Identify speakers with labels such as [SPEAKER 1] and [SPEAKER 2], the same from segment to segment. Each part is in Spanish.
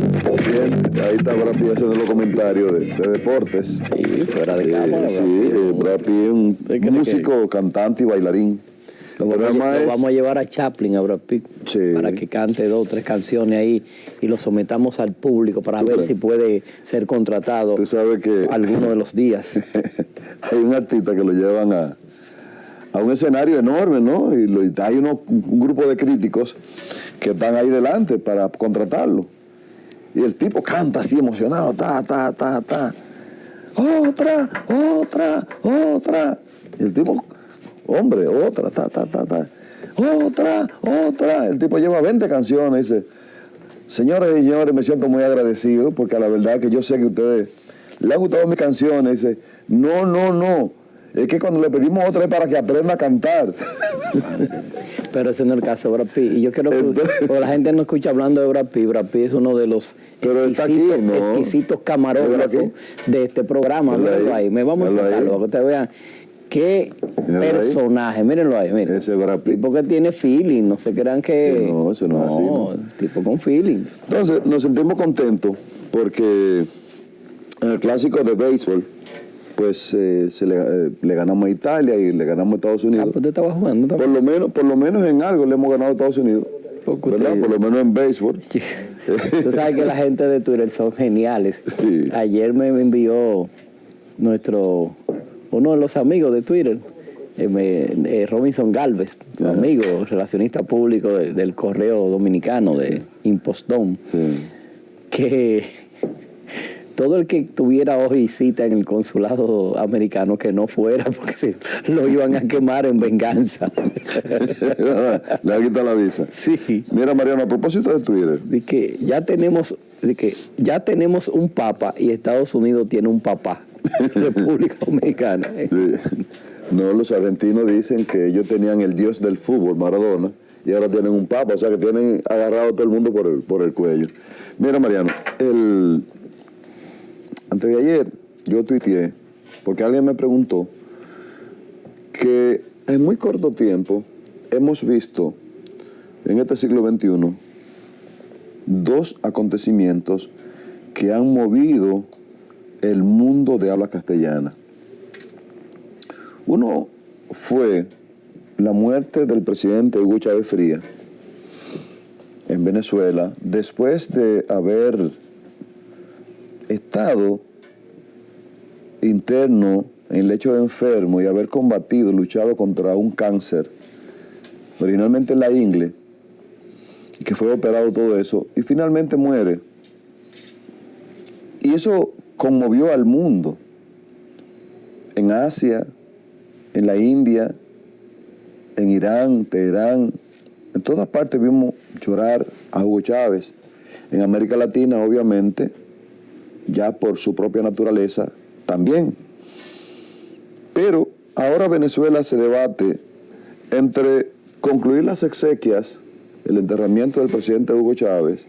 [SPEAKER 1] Bien, ahí está Brad Pitt haciendo los comentarios de deportes.
[SPEAKER 2] Sí, fuera de cámara.
[SPEAKER 1] Sí, Brad Pitt es un músico, cantante y bailarín.
[SPEAKER 2] Lo vamos a llevar a Chaplin, a Brad Pitt, para que cante 2 o 3 canciones ahí y lo sometamos al público para ver si puede ser contratado.
[SPEAKER 1] Tú sabes que
[SPEAKER 2] alguno de los días.
[SPEAKER 1] Hay un artista que lo llevan a un escenario enorme, ¿no? Y hay un grupo de críticos que están ahí delante para contratarlo. Y el tipo canta así emocionado, ta. Otra. Y el tipo, hombre, otra, ta. Otra. El tipo lleva 20 canciones y dice, señores y señores, me siento muy agradecido porque a la verdad que yo sé que a ustedes les han gustado mis canciones. Y dice, no. Es que cuando le pedimos otra es para que aprenda a cantar.
[SPEAKER 2] Pero ese no es el caso de Brad Pitt. Y yo quiero que la gente no escucha hablando de Brad Pitt. Brad Pitt es uno de los exquisitos camarógrafos de este programa. Mírenlo ahí. Me vamos a explicarlo para que ustedes vean qué personaje. Mírenlo ahí. Miren. Ese Brad Pitt. Tipo que tiene feeling. No se crean que...
[SPEAKER 1] Sí, no, eso no es así. No.
[SPEAKER 2] Tipo con feeling.
[SPEAKER 1] Entonces, nos sentimos contentos porque en el clásico de béisbol, pues le ganamos a Italia y le ganamos a Estados Unidos.
[SPEAKER 2] Pues usted estaba jugando también.
[SPEAKER 1] Por lo menos en algo le hemos ganado a Estados Unidos. ¿Verdad? Por lo menos en béisbol.
[SPEAKER 2] Tú sabes que la gente de Twitter son geniales.
[SPEAKER 1] Sí.
[SPEAKER 2] Ayer me envió uno de los amigos de Twitter, Robinson Galvez, tu amigo, relacionista público del Correo Dominicano, de Impostón, que todo el que tuviera hoy cita en el consulado americano que no fuera, porque lo iban a quemar en venganza.
[SPEAKER 1] Le va a quitar la visa.
[SPEAKER 2] Sí.
[SPEAKER 1] Mira, Mariano, a propósito de Twitter.
[SPEAKER 2] De que ya tenemos un papa y Estados Unidos tiene un papá. República Dominicana.
[SPEAKER 1] Sí. No, los argentinos dicen que ellos tenían el dios del fútbol, Maradona, y ahora tienen un papa, o sea que tienen agarrado a todo el mundo por el cuello. Mira, Mariano, antes de ayer yo tuiteé, porque alguien me preguntó, que en muy corto tiempo hemos visto en este siglo XXI 2 acontecimientos que han movido el mundo de habla castellana. Uno fue la muerte del presidente Hugo Chávez Frías en Venezuela, después de haber estado interno en el lecho de enfermo y haber luchado contra un cáncer, originalmente en la ingle, que fue operado todo eso, y finalmente muere. Y eso conmovió al mundo. En Asia, en la India, en Irán, Teherán, en todas partes vimos llorar a Hugo Chávez. En América Latina, obviamente, ya por su propia naturaleza, también. Pero ahora Venezuela se debate entre concluir las exequias, el enterramiento del presidente Hugo Chávez.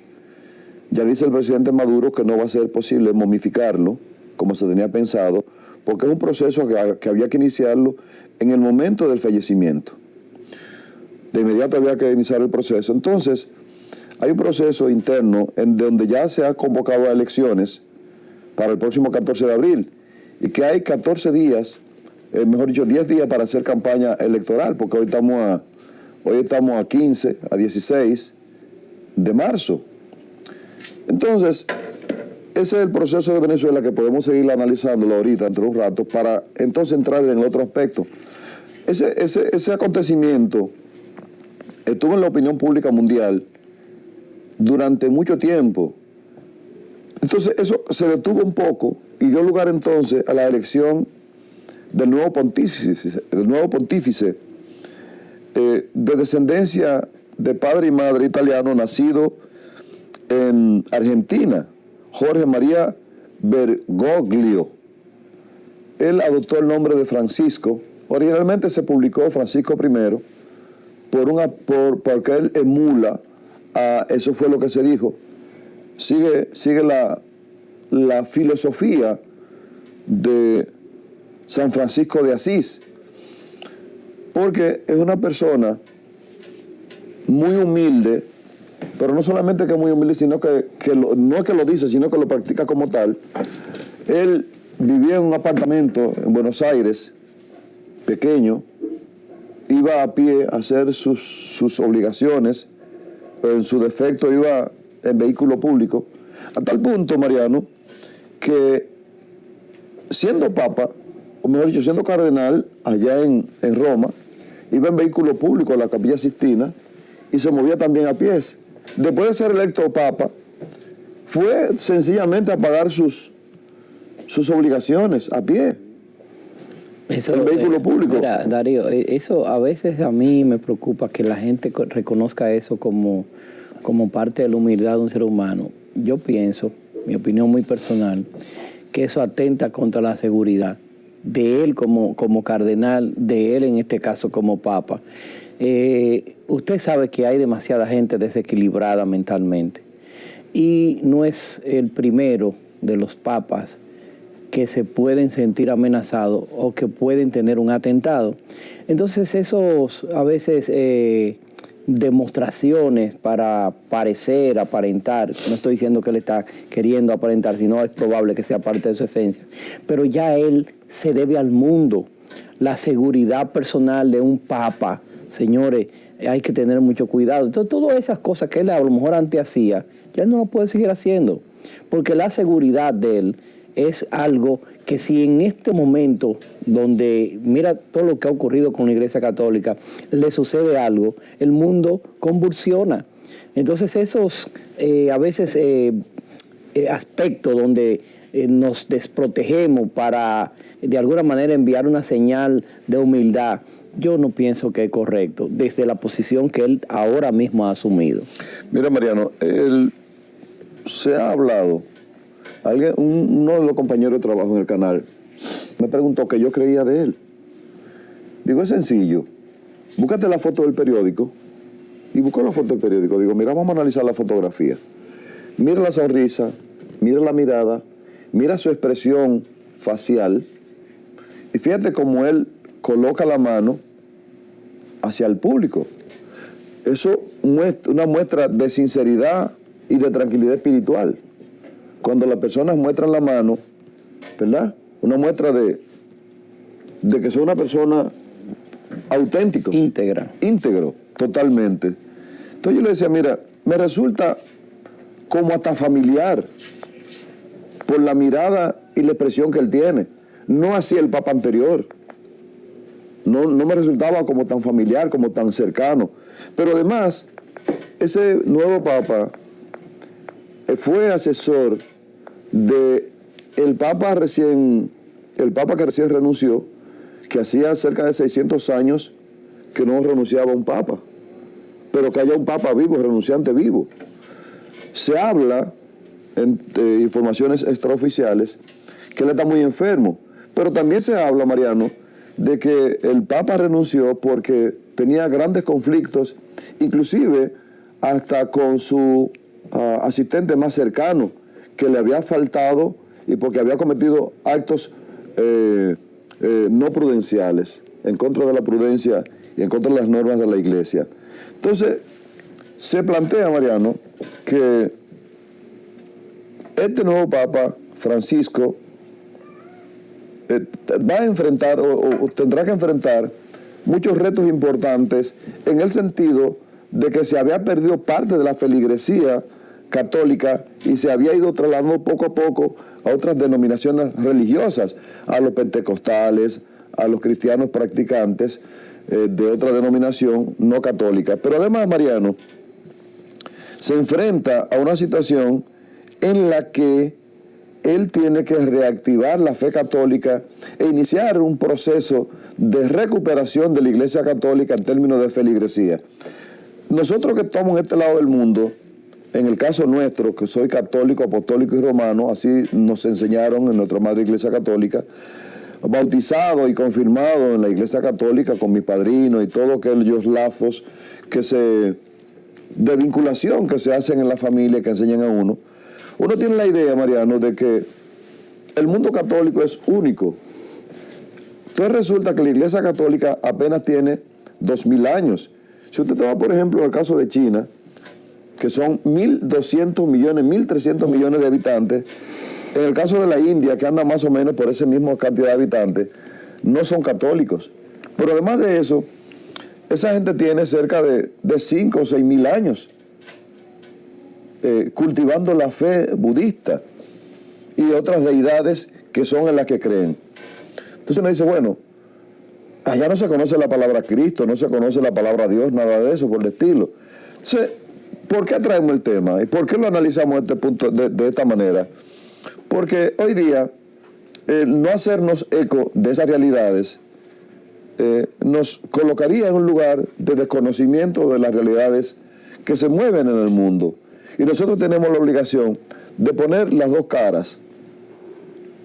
[SPEAKER 1] Ya dice el presidente Maduro que no va a ser posible momificarlo, como se tenía pensado, porque es un proceso que había que iniciarlo en el momento del fallecimiento. De inmediato había que iniciar el proceso. Entonces, hay un proceso interno en donde ya se ha convocado a elecciones para el próximo 14 de abril y que hay 14 días, mejor dicho, 10 días para hacer campaña electoral, porque hoy estamos a 15, a 16 de marzo. Entonces, ese es el proceso de Venezuela que podemos seguir analizándolo ahorita, entre un rato, para entonces entrar en el otro aspecto. Ese acontecimiento estuvo en la opinión pública mundial durante mucho tiempo. Entonces, eso se detuvo un poco y dio lugar entonces a la elección del nuevo pontífice de descendencia de padre y madre italiano, nacido en Argentina, Jorge María Bergoglio. Él adoptó el nombre de Francisco. Originalmente se publicó Francisco I porque él emula, eso fue lo que se dijo, sigue la filosofía de San Francisco de Asís, porque es una persona muy humilde, pero no solamente que es muy humilde, sino que no es que lo dice, sino que lo practica como tal. Él vivía en un apartamento en Buenos Aires, pequeño, iba a pie a hacer sus obligaciones, pero en su defecto iba en vehículo público, a tal punto, Mariano, que siendo papa, o mejor dicho, siendo cardenal allá en Roma, iba en vehículo público a la Capilla Sixtina y se movía también a pies. Después de ser electo papa, fue sencillamente a pagar sus obligaciones a pie.
[SPEAKER 2] Eso,
[SPEAKER 1] en vehículo público.
[SPEAKER 2] Mira, Darío, eso a veces a mí me preocupa que la gente reconozca eso como parte de la humildad de un ser humano. Yo pienso, mi opinión muy personal, que eso atenta contra la seguridad de él como cardenal, de él en este caso como papa. Usted sabe que hay demasiada gente desequilibrada mentalmente y no es el primero de los papas que se pueden sentir amenazados o que pueden tener un atentado. Entonces esos a veces demostraciones para parecer, aparentar, no estoy diciendo que él está queriendo aparentar, sino es probable que sea parte de su esencia, pero ya él se debe al mundo. La seguridad personal de un papa, señores, hay que tener mucho cuidado. Entonces todas esas cosas que él a lo mejor antes hacía, ya no lo puede seguir haciendo, porque la seguridad de él es algo que si en este momento, donde mira todo lo que ha ocurrido con la Iglesia Católica, le sucede algo, el mundo convulsiona. Entonces esos a veces aspectos donde nos desprotegemos para de alguna manera enviar una señal de humildad, yo no pienso que es correcto, desde la posición que él ahora mismo ha asumido.
[SPEAKER 1] Mira, Mariano, se ha hablado. Uno de los compañeros de trabajo en el canal me preguntó qué yo creía de él. Digo, es sencillo. Búscate la foto del periódico. Y busco la foto del periódico. Digo, mira, vamos a analizar la fotografía. Mira la sonrisa, mira la mirada, mira su expresión facial. Y fíjate cómo él coloca la mano hacia el público. Eso es una muestra de sinceridad y de tranquilidad espiritual. Cuando las personas muestran la mano, ¿verdad? Una muestra de que son una persona auténtica. Íntegro, totalmente. Entonces yo le decía, mira, me resulta como hasta familiar por la mirada y la expresión que él tiene. No así el papa anterior. No me resultaba como tan familiar, como tan cercano. Pero además, ese nuevo papa fue asesor de el papa que recién renunció, que hacía cerca de 600 años que no renunciaba un papa, pero que haya un papa vivo, renunciante vivo. Se habla en informaciones extraoficiales que él está muy enfermo, pero también se habla, Mariano, de que el papa renunció porque tenía grandes conflictos, inclusive hasta con su asistente más cercano, que le había faltado y porque había cometido actos no prudenciales, en contra de la prudencia y en contra de las normas de la Iglesia. Entonces, se plantea, Mariano, que este nuevo Papa, Francisco, va a enfrentar o tendrá que enfrentar muchos retos importantes en el sentido de que se había perdido parte de la feligresía católica y se había ido trasladando poco a poco a otras denominaciones religiosas, a los pentecostales, a los cristianos practicantes de otra denominación no católica. Pero además, Mariano, se enfrenta a una situación en la que él tiene que reactivar la fe católica e iniciar un proceso de recuperación de la Iglesia Católica en términos de feligresía. Nosotros que estamos en este lado del mundo, en el caso nuestro, que soy católico, apostólico y romano, así nos enseñaron en nuestra madre Iglesia Católica, bautizado y confirmado en la Iglesia Católica con mi padrino y todos aquellos lazos de vinculación que se hacen en la familia, que enseñan a uno. Uno tiene la idea, Mariano, de que el mundo católico es único. Entonces resulta que la Iglesia Católica apenas tiene 2000 años. Si usted toma, por ejemplo, el caso de China, que son 1.200 millones, 1.300 millones de habitantes. En el caso de la India, que anda más o menos por esa misma cantidad de habitantes, no son católicos. Pero además de eso, esa gente tiene cerca de 5 o 6 mil años cultivando la fe budista y otras deidades que son en las que creen. Entonces uno dice, bueno, allá no se conoce la palabra Cristo, no se conoce la palabra Dios, nada de eso por el estilo. Entonces, ¿por qué traemos el tema? ¿Y por qué lo analizamos este punto de esta manera? Porque hoy día, no hacernos eco de esas realidades nos colocaría en un lugar de desconocimiento de las realidades que se mueven en el mundo. Y nosotros tenemos la obligación de poner las dos caras.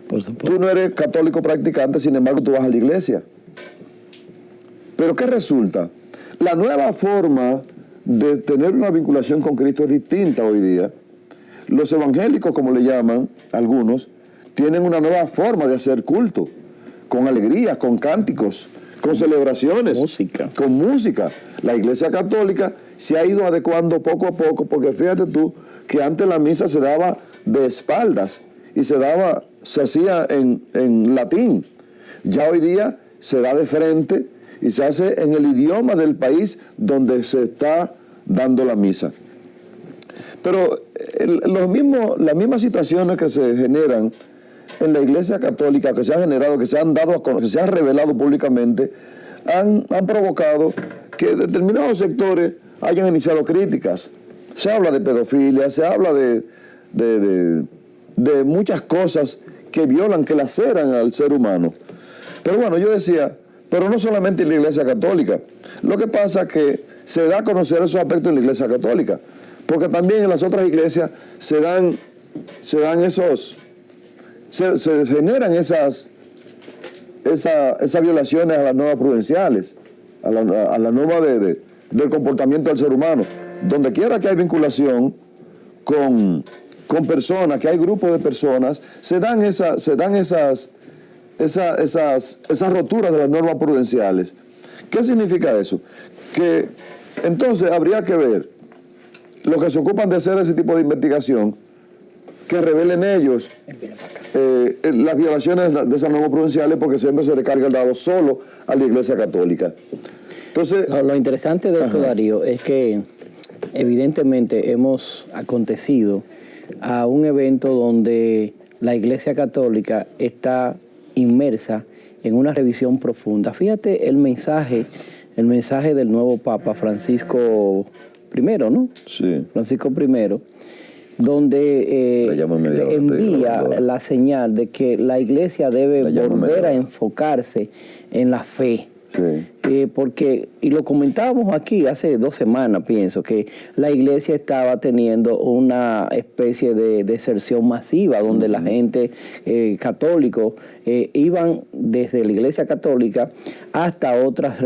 [SPEAKER 1] Tú no eres católico practicante, sin embargo tú vas a la iglesia. Pero ¿qué resulta? La nueva forma de tener una vinculación con Cristo es distinta hoy día. Los evangélicos, como le llaman algunos, tienen una nueva forma de hacer culto, con alegría, con cánticos, con celebraciones, con música. La Iglesia Católica se ha ido adecuando poco a poco, porque fíjate tú que antes la misa se daba de espaldas y se hacía en latín. Ya hoy día se da de frente y se hace en el idioma del país donde se está dando la misa. Pero las mismas situaciones que se generan en la Iglesia Católica, que se han generado, que se han dado a conocer, que se han revelado públicamente, han provocado que determinados sectores hayan iniciado críticas. Se habla de pedofilia, se habla de muchas cosas que violan, que laceran al ser humano. Pero bueno, yo decía, pero no solamente en la Iglesia Católica. Lo que pasa es que se da a conocer esos aspectos en la Iglesia Católica, porque también en las otras iglesias se generan esas violaciones a las normas prudenciales, a la norma del comportamiento del ser humano. Donde quiera que hay vinculación con personas, que hay grupos de personas, se dan esas roturas de las normas prudenciales. ¿Qué significa eso? Que entonces habría que ver los que se ocupan de hacer ese tipo de investigación, que revelen ellos las violaciones de esas normas prudenciales, porque siempre se le carga el dado solo a la Iglesia Católica. Entonces,
[SPEAKER 2] lo interesante de esto, Darío, es que evidentemente hemos acontecido a un evento donde la Iglesia Católica está inmersa en una revisión profunda. Fíjate el mensaje del nuevo Papa Francisco I, ¿no?
[SPEAKER 1] Sí.
[SPEAKER 2] Francisco I, donde envía la señal de que la Iglesia debe volver a enfocarse en la fe. Sí. Porque, y lo comentábamos aquí hace 2 semanas, pienso, que la Iglesia estaba teniendo una especie de deserción masiva, donde la gente católicos iban desde la Iglesia Católica hasta otras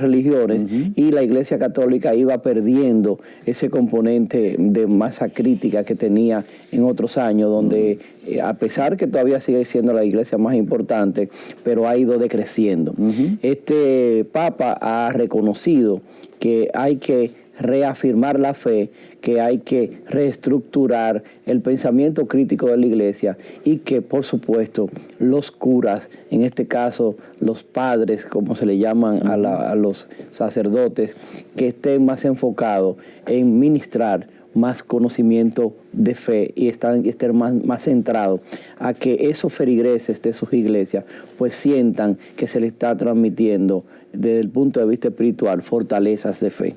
[SPEAKER 2] religiones, y la Iglesia Católica iba perdiendo ese componente de masa crítica que tenía en otros años, donde a pesar que todavía sigue siendo la iglesia más importante, pero ha ido decreciendo. Este Papa ha reconocido que hay que reafirmar la fe, que hay que reestructurar el pensamiento crítico de la iglesia, y que, por supuesto, los curas, en este caso los padres, como se le llaman a los sacerdotes, que estén más enfocados en ministrar más conocimiento de fe y estén más centrados a que esos feligreses de sus iglesias pues sientan que se les está transmitiendo desde el punto de vista espiritual fortalezas de fe.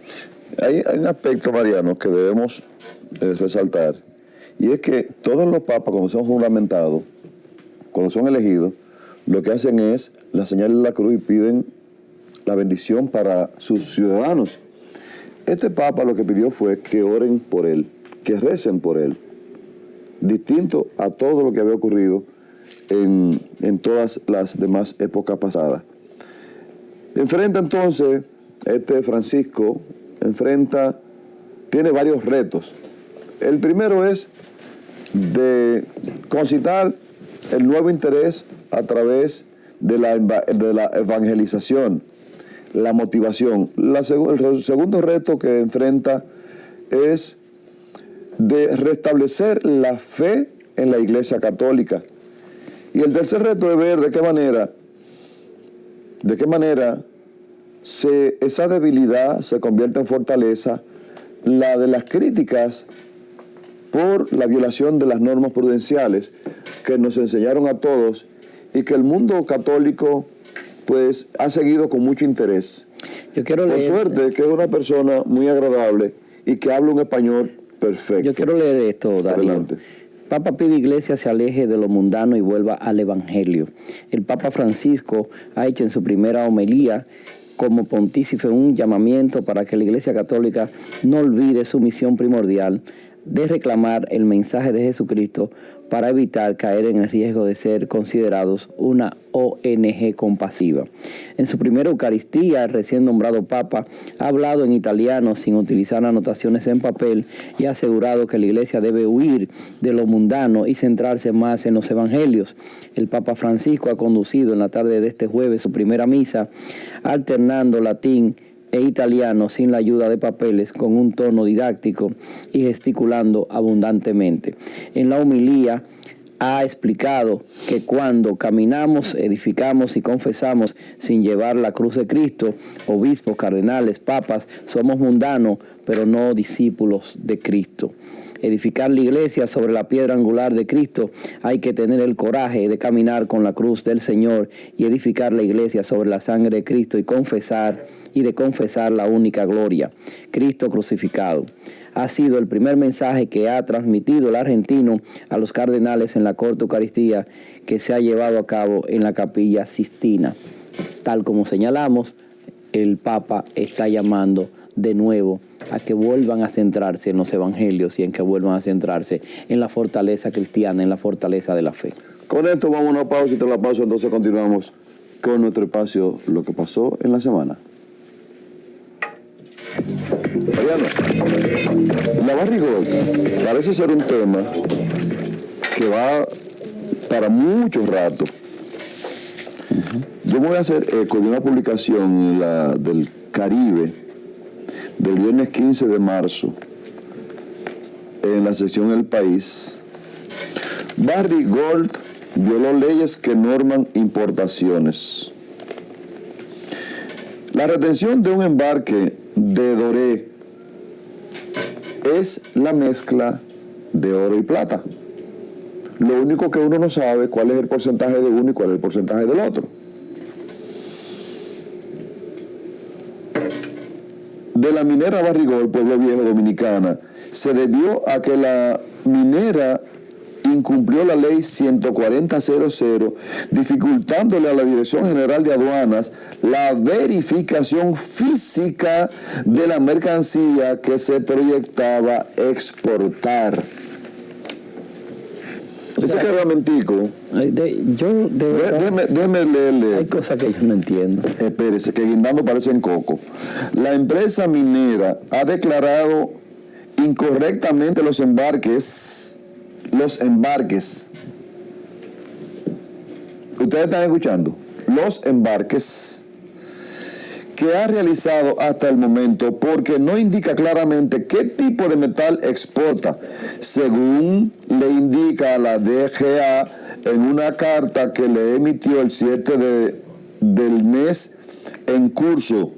[SPEAKER 1] Hay un aspecto, Mariano, que debemos resaltar, y es que todos los papas, cuando son juramentados, cuando son elegidos, lo que hacen es la señal de la cruz y piden la bendición para sus ciudadanos. Este Papa lo que pidió fue que oren por él, que recen por él, distinto a todo lo que había ocurrido en todas las demás épocas pasadas. Enfrenta entonces, Francisco, tiene varios retos. El primero es de concitar el nuevo interés a través de la evangelización, la motivación. El segundo reto que enfrenta es de restablecer la fe en la Iglesia Católica. Y el tercer reto es ver de qué manera esa debilidad se convierte en fortaleza, la de las críticas por la violación de las normas prudenciales que nos enseñaron a todos y que el mundo católico pues ha seguido con mucho interés.
[SPEAKER 2] Yo quiero
[SPEAKER 1] Por
[SPEAKER 2] leer,
[SPEAKER 1] suerte que es una persona muy agradable y que habla un español perfecto.
[SPEAKER 2] yo quiero leer esto, Darío.
[SPEAKER 1] Adelante.
[SPEAKER 2] Papa pide Iglesia se aleje de lo mundano y vuelva al Evangelio. El Papa Francisco ha hecho en su primera homilía como pontífice un llamamiento para que la Iglesia Católica no olvide su misión primordial de reclamar el mensaje de Jesucristo para evitar caer en el riesgo de ser considerados una ONG compasiva. En su primera Eucaristía, el recién nombrado Papa ha hablado en italiano sin utilizar anotaciones en papel y ha asegurado que la Iglesia debe huir de lo mundano y centrarse más en los evangelios. El Papa Francisco ha conducido en la tarde de este jueves su primera misa, alternando latín e italiano sin la ayuda de papeles, con un tono didáctico y gesticulando abundantemente. En la homilía ha explicado que cuando caminamos, edificamos y confesamos sin llevar la cruz de Cristo, obispos, cardenales, papas, somos mundanos, pero no discípulos de Cristo. Edificar la iglesia sobre la piedra angular de Cristo, hay que tener el coraje de caminar con la cruz del Señor y edificar la iglesia sobre la sangre de Cristo y de confesar la única gloria, Cristo crucificado. Ha sido el primer mensaje que ha transmitido el argentino a los cardenales en la corte Eucaristía que se ha llevado a cabo en la Capilla Sistina. Tal como señalamos, el Papa está llamando de nuevo a que vuelvan a centrarse en los evangelios y en que vuelvan a centrarse en la fortaleza cristiana, en la fortaleza de la fe. Con esto vamos a una pausa y tras la pausa entonces continuamos con nuestro espacio Lo que pasó en la semana.
[SPEAKER 1] La barrigol parece ser un tema que va para mucho rato. Yo me voy a hacer eco de una publicación del Caribe del viernes 15 de marzo en la sección El País. Barry Gold violó leyes que norman importaciones. La retención de un embarque de doré es la mezcla de oro y plata. Lo único que uno no sabe cuál es el porcentaje de uno y cuál es el porcentaje del otro. De la minera Barrigol, Pueblo Viejo, Dominicana, se debió a que la minera incumplió la ley 140.00, dificultándole a la Dirección General de Aduanas la verificación física de la mercancía que se proyectaba exportar. Ese cargamentico, déjeme leerle.
[SPEAKER 2] Hay cosas que yo no entiendo.
[SPEAKER 1] Espérese, que guindando parecen coco. La empresa minera ha declarado incorrectamente los embarques. Ustedes están escuchando. Los embarques que ha realizado hasta el momento, porque no indica claramente qué tipo de metal exporta, según le indica a la DGA en una carta que le emitió el 7 del mes en curso.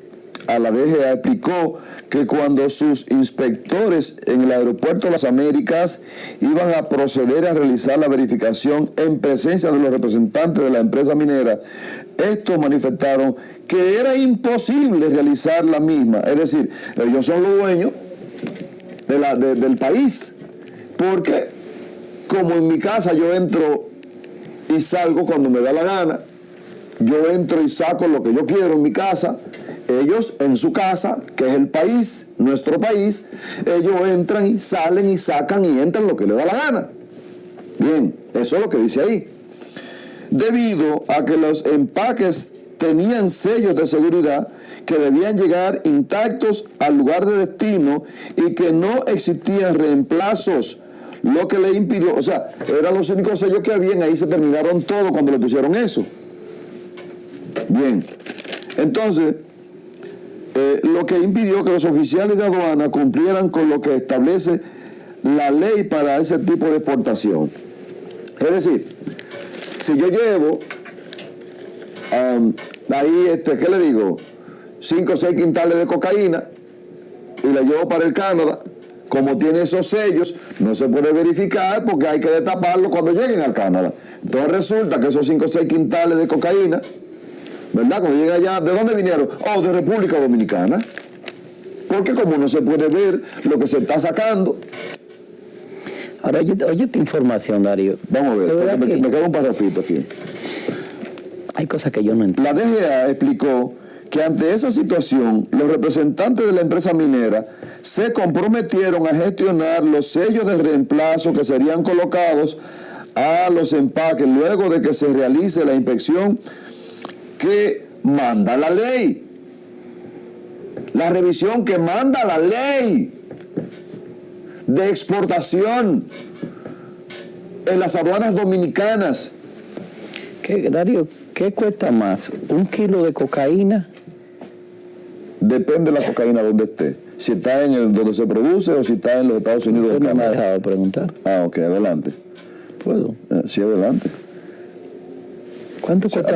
[SPEAKER 1] A la DGA explicó que cuando sus inspectores en el aeropuerto de las Américas iban a proceder a realizar la verificación en presencia de los representantes de la empresa minera, estos manifestaron que era imposible realizar la misma. Es decir, ellos son los dueños del país, porque como en mi casa yo entro y salgo cuando me da la gana, yo entro y saco lo que yo quiero en mi casa. Ellos en su casa, que es el país, nuestro país, ellos entran y salen y sacan y entran lo que les da la gana. Bien, eso es lo que dice ahí. Debido a que los empaques tenían sellos de seguridad que debían llegar intactos al lugar de destino y que no existían reemplazos, lo que le impidió, o sea, eran los únicos sellos que habían, ahí se terminaron todo cuando le pusieron eso. Bien, entonces, lo que impidió que los oficiales de aduana cumplieran con lo que establece la ley para ese tipo de exportación. Es decir, si yo llevo ahí, ¿qué le digo? 5 o 6 quintales de cocaína y la llevo para el Canadá, como tiene esos sellos, no se puede verificar porque hay que destaparlo cuando lleguen al Canadá. Entonces resulta que esos 5 o 6 quintales de cocaína, ¿verdad? Cuando llega allá, ¿de dónde vinieron? Oh, de República Dominicana. Porque como no se puede ver lo que se está sacando.
[SPEAKER 2] Ahora, oye esta información, Darío.
[SPEAKER 1] Vamos a ver, me queda un parrafito aquí.
[SPEAKER 2] Hay cosas que yo no entiendo.
[SPEAKER 1] La DGA explicó que ante esa situación, los representantes de la empresa minera se comprometieron a gestionar los sellos de reemplazo que serían colocados a los empaques luego de que se realice la inspección que manda la ley. La revisión que manda la ley de exportación en las aduanas dominicanas.
[SPEAKER 2] Darío, ¿qué cuesta más? ¿1 kilo de cocaína?
[SPEAKER 1] Depende de la cocaína donde esté. Si está en donde se produce o si está en los Estados Unidos.
[SPEAKER 2] Usted no me ha dejado de preguntar.
[SPEAKER 1] Ah, ok, adelante.
[SPEAKER 2] ¿Puedo?
[SPEAKER 1] Sí, adelante.
[SPEAKER 2] ¿Cuánto cuesta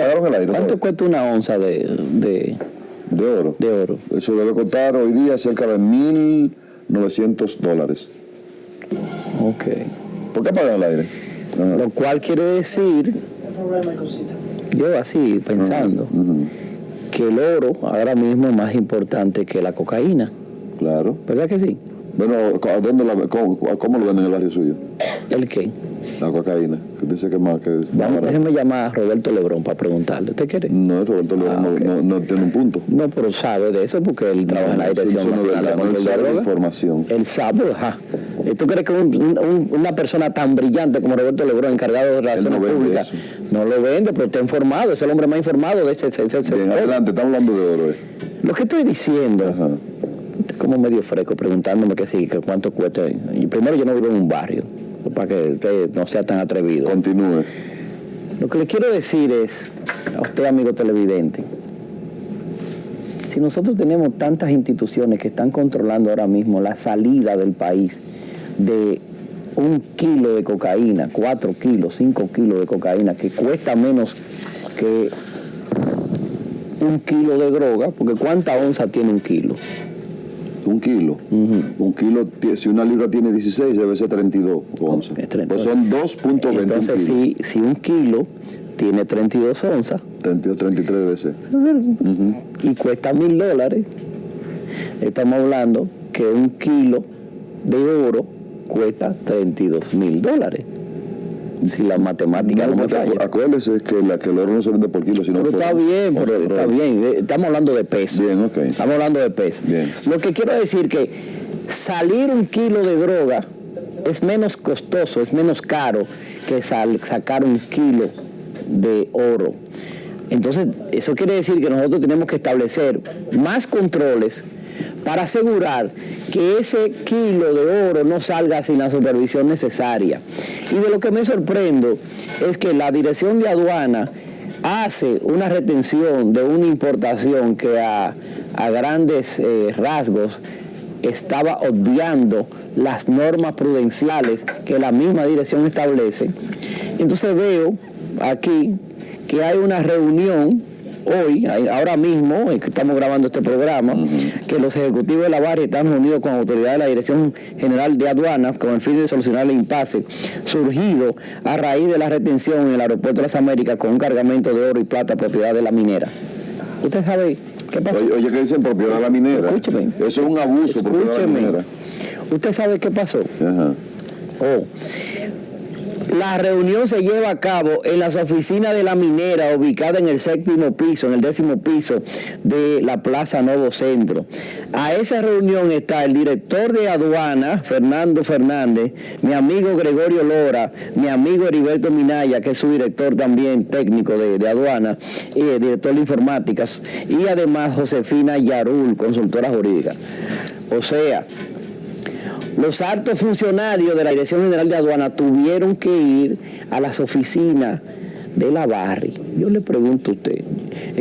[SPEAKER 2] una onza de
[SPEAKER 1] oro?
[SPEAKER 2] De oro.
[SPEAKER 1] Eso debe costar hoy día cerca de $1,900.
[SPEAKER 2] Ok.
[SPEAKER 1] ¿Por qué apagan el aire?
[SPEAKER 2] Ajá. Lo cual quiere decir, yo así pensando, que el oro ahora mismo es más importante que la cocaína.
[SPEAKER 1] Claro.
[SPEAKER 2] ¿Verdad que sí?
[SPEAKER 1] Bueno, ¿cómo lo venden en el barrio suyo?
[SPEAKER 2] ¿El qué?
[SPEAKER 1] La cocaína. Que dice que más que...
[SPEAKER 2] Déjeme llamar a Roberto Lebrón para preguntarle. ¿Usted quiere?
[SPEAKER 1] No, Roberto Lebrón
[SPEAKER 2] okay.
[SPEAKER 1] no tiene un punto.
[SPEAKER 2] No, pero sabe de eso porque él trabaja en la Dirección Nacional de Control de Drogas.
[SPEAKER 1] Información.
[SPEAKER 2] Él sabe, ajá. ¿Tú crees que una persona tan brillante como Roberto Lebrón, encargado de relaciones públicas, no lo vende? Pero está informado, es el hombre más informado de ese sector.
[SPEAKER 1] Bien, adelante, estamos hablando de oro.
[SPEAKER 2] Lo que estoy diciendo...
[SPEAKER 1] Ajá.
[SPEAKER 2] Como medio fresco preguntándome que sí, que cuánto cuesta. Y primero, yo no vivo en un barrio, para que usted no sea tan atrevido.
[SPEAKER 1] Continúe.
[SPEAKER 2] Lo que le quiero decir es, a usted, amigo televidente, si nosotros tenemos tantas instituciones que están controlando ahora mismo la salida del país de 1 kilo de cocaína, 4 kilos, 5 kilos de cocaína, que cuesta menos que 1 kilo de droga, porque ¿cuánta onza tiene 1 kilo?
[SPEAKER 1] 1 kilo. 1 kilo, si una libra tiene 16, debe ser 32 onzas. Pues son 2.20.
[SPEAKER 2] Entonces, si 1 kilo tiene 32 onzas.
[SPEAKER 1] 32, 33 debe ser.
[SPEAKER 2] Y cuesta $1,000. Estamos hablando que 1 kilo de oro cuesta $32,000. Si la matemática no me falla.
[SPEAKER 1] Acuérdese que el oro no se vende por kilo, sino
[SPEAKER 2] pero
[SPEAKER 1] por...
[SPEAKER 2] Está bien. Estamos hablando de peso.
[SPEAKER 1] Bien, ok.
[SPEAKER 2] Estamos hablando de peso.
[SPEAKER 1] Bien.
[SPEAKER 2] Lo que quiero decir que salir 1 kilo de droga es menos costoso, es menos caro que sacar 1 kilo de oro. Entonces, eso quiere decir que nosotros tenemos que establecer más controles para asegurar que ese kilo de oro no salga sin la supervisión necesaria. Y de lo que me sorprendo es que la Dirección de Aduana hace una retención de una importación que a grandes rasgos estaba obviando las normas prudenciales que la misma dirección establece. Entonces veo aquí que hay una reunión hoy, ahora mismo, que estamos grabando este programa, que los ejecutivos de la barra están reunidos con autoridades de la Dirección General de Aduanas con el fin de solucionar el impasse surgido a raíz de la retención en el aeropuerto de las Américas con un cargamento de oro y plata propiedad de la minera. ¿Usted sabe qué pasó?
[SPEAKER 1] Oye, ¿qué dicen propiedad de la minera?
[SPEAKER 2] Escúcheme.
[SPEAKER 1] Eso es un abuso, propiedad de la minera.
[SPEAKER 2] ¿Usted sabe qué pasó?
[SPEAKER 1] Ajá.
[SPEAKER 2] La reunión se lleva a cabo en las oficinas de la minera, ubicada en el 7º piso, en el 10º piso de la Plaza Nuevo Centro. A esa reunión está el director de aduana, Fernando Fernández, mi amigo Gregorio Lora, mi amigo Heriberto Minaya, que es su director también técnico de aduana, y director de informáticas, y además Josefina Yarul, consultora jurídica. O sea, los altos funcionarios de la Dirección General de Aduana tuvieron que ir a las oficinas de la Barri. Yo le pregunto a usted,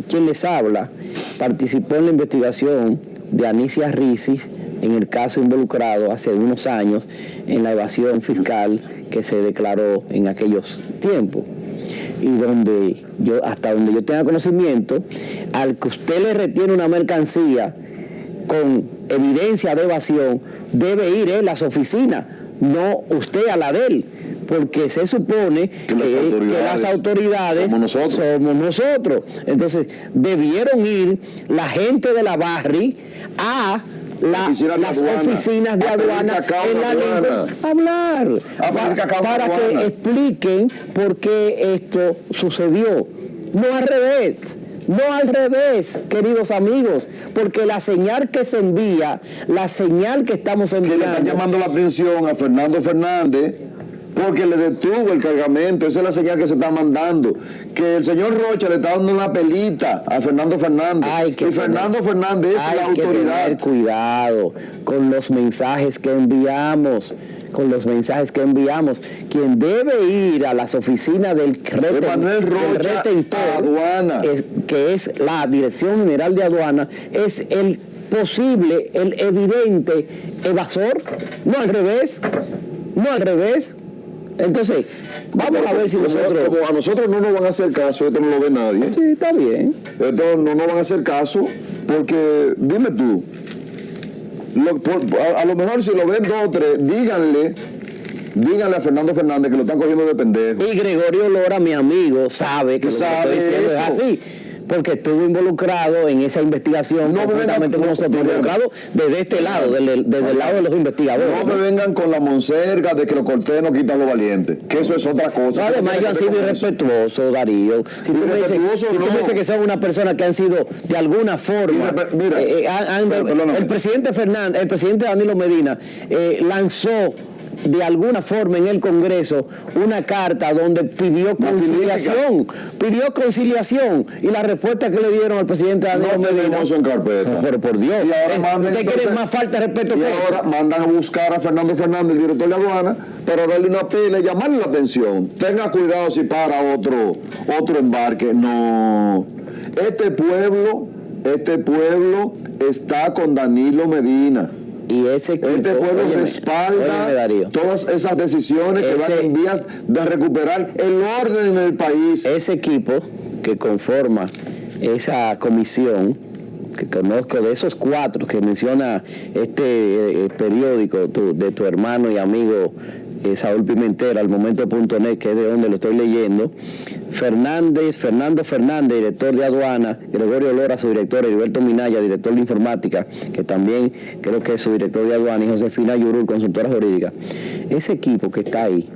[SPEAKER 2] quien les habla participó en la investigación de Anicia Ricis, en el caso involucrado hace unos años en la evasión fiscal que se declaró en aquellos tiempos. Y donde yo, hasta donde yo tenga conocimiento, al que usted le retiene una mercancía con evidencia de evasión, debe ir él a su oficina, no usted a la de él, porque se supone que las autoridades somos nosotros. Entonces, debieron ir la gente de la Barri a las oficinas de aduana en la Lincoln a hablar, para que expliquen por qué esto sucedió. No al revés. No al revés, queridos amigos, porque la señal que se envía, la señal que estamos enviando...
[SPEAKER 1] Que le están llamando la atención a Fernando Fernández porque le detuvo el cargamento. Esa es la señal que se está mandando. Que el señor Rocha le está dando una pelita a Fernando Fernández. Y Fernando Fernández es la autoridad.
[SPEAKER 2] Hay que tener cuidado con los mensajes que enviamos. Quien debe ir a las oficinas del retentor,
[SPEAKER 1] aduana,
[SPEAKER 2] que es la Dirección General de Aduana, es el posible, el evidente evasor, no al revés. Entonces, vamos a ver si nosotros...
[SPEAKER 1] Como a nosotros no nos van a hacer caso, esto no lo ve nadie.
[SPEAKER 2] Sí, está bien.
[SPEAKER 1] Esto no nos van a hacer caso porque, dime tú, a lo mejor si lo ven 2 o 3, díganle a Fernando Fernández que lo están cogiendo de pendejo.
[SPEAKER 2] Y Gregorio Lora, mi amigo, sabe que lo que estoy diciendo es así, porque estuvo involucrado en esa investigación completamente con nosotros, involucrado desde este lado, desde el lado de los investigadores.
[SPEAKER 1] No me vengan con la monserga de que los cortés no quitan los valientes, que eso es otra cosa.
[SPEAKER 2] Además, ellos han sido irrespetuosos, Darío. Si tú me dices que son una persona que han sido de alguna forma... el presidente Danilo Medina lanzó de alguna forma en el Congreso una carta donde pidió conciliación, y la respuesta que le dieron al presidente Danilo Medina,
[SPEAKER 1] en carpeta.
[SPEAKER 2] Pero por Dios,
[SPEAKER 1] y ahora
[SPEAKER 2] ¿usted quiere más falta de respeto que
[SPEAKER 1] ahora mandan a buscar a Fernando Fernández, el director de aduana, para darle una pila y llamarle la atención? Tenga cuidado si para otro embarque. No, este pueblo está con Danilo Medina.
[SPEAKER 2] Y ese equipo,
[SPEAKER 1] este pueblo respalda todas esas decisiones que van en vías de recuperar el orden en el país.
[SPEAKER 2] Ese equipo que conforma esa comisión, que conozco de esos 4 que menciona este periódico de tu hermano y amigo Saúl Pimentel, almomento.net, que es de donde lo estoy leyendo. Fernando Fernández, director de aduana, Gregorio Lora, su director, Heriberto Minaya, director de informática, que también creo que es su director de aduana, y Josefina Yurul, consultora jurídica. Ese equipo que está ahí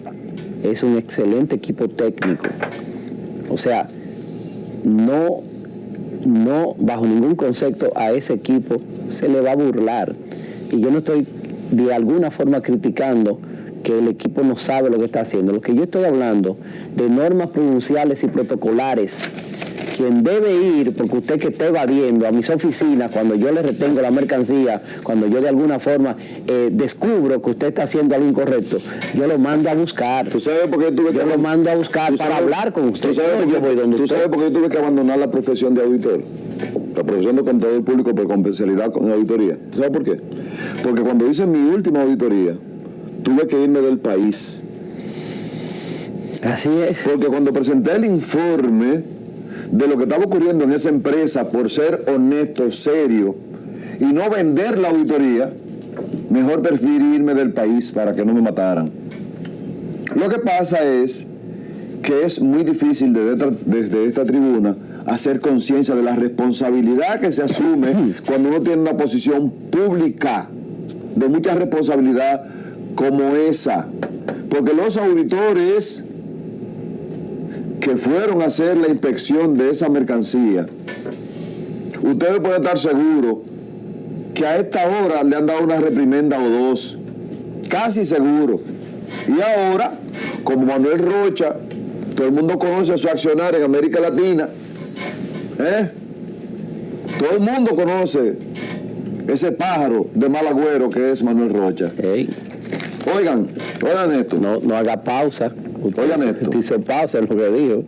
[SPEAKER 2] es un excelente equipo técnico. O sea, no bajo ningún concepto a ese equipo se le va a burlar. Y yo no estoy de alguna forma criticando que el equipo no sabe lo que está haciendo. Lo que yo estoy hablando de normas prudenciales y protocolares, quien debe ir, porque usted que está evadiendo a mis oficinas, cuando yo le retengo la mercancía, cuando yo de alguna forma descubro que usted está haciendo algo incorrecto, yo lo mando a buscar.
[SPEAKER 1] ¿Tú sabes por qué
[SPEAKER 2] lo mando a buscar para hablar con usted?
[SPEAKER 1] ¿Tú sabes por qué tuve que abandonar la profesión de auditor? La profesión de contador público, pero con especialidad en auditoría. ¿Tú sabes por qué? Porque cuando hice mi última auditoría, tuve que irme del país.
[SPEAKER 2] Así es.
[SPEAKER 1] Porque cuando presenté el informe de lo que estaba ocurriendo en esa empresa, por ser honesto, serio, y no vender la auditoría, mejor preferí irme del país para que no me mataran. Lo que pasa es que es muy difícil desde esta tribuna hacer conciencia de la responsabilidad que se asume cuando uno tiene una posición pública de mucha responsabilidad como esa, porque los auditores que fueron a hacer la inspección de esa mercancía, ustedes pueden estar seguros que a esta hora le han dado una reprimenda o 2, casi seguro. Y ahora, como Manuel Rocha, todo el mundo conoce a su accionar en América Latina, todo el mundo conoce ese pájaro de mal agüero que es Manuel Rocha.
[SPEAKER 2] Hey.
[SPEAKER 1] Oigan esto.
[SPEAKER 2] No haga pausa.
[SPEAKER 1] Oigan esto.
[SPEAKER 2] Usted hizo pausa en lo que dijo.